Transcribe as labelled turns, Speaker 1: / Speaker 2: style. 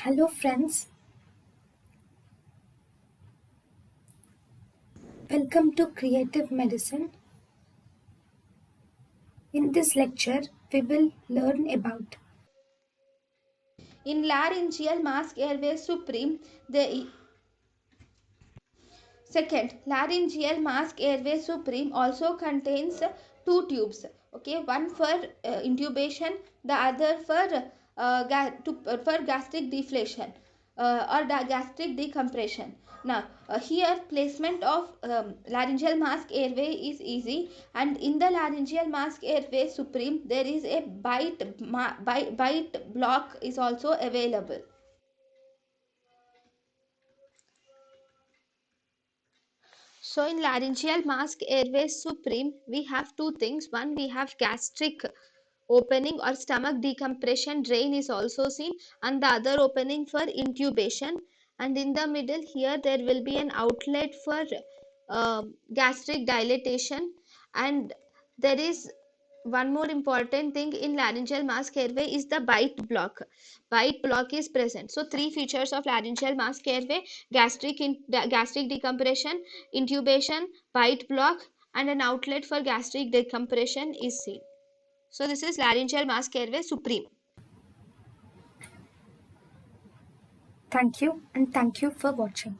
Speaker 1: Hello friends, welcome to Creative Medicine. In this lecture, we will learn about
Speaker 2: In laryngeal mask airway supreme, the second laryngeal mask airway supreme also contains two tubes. Okay, one for intubation, the other for for gastric deflation or gastric decompression. Now, here placement of laryngeal mask airway is easy, and in the laryngeal mask airway supreme, there is a bite block is also available. So in laryngeal mask airway supreme, we have two things. One, we have gastric opening or stomach decompression drain is also seen, and the other opening for intubation. And in the middle here, there will be an outlet for gastric dilatation, and there is one more important thing in laryngeal mask airway is the bite block is present. So three features of laryngeal mask airway: gastric decompression, intubation, bite block, and an outlet for gastric decompression is seen. So this is laryngeal mask airway supreme.
Speaker 1: thank you and thank you for watching.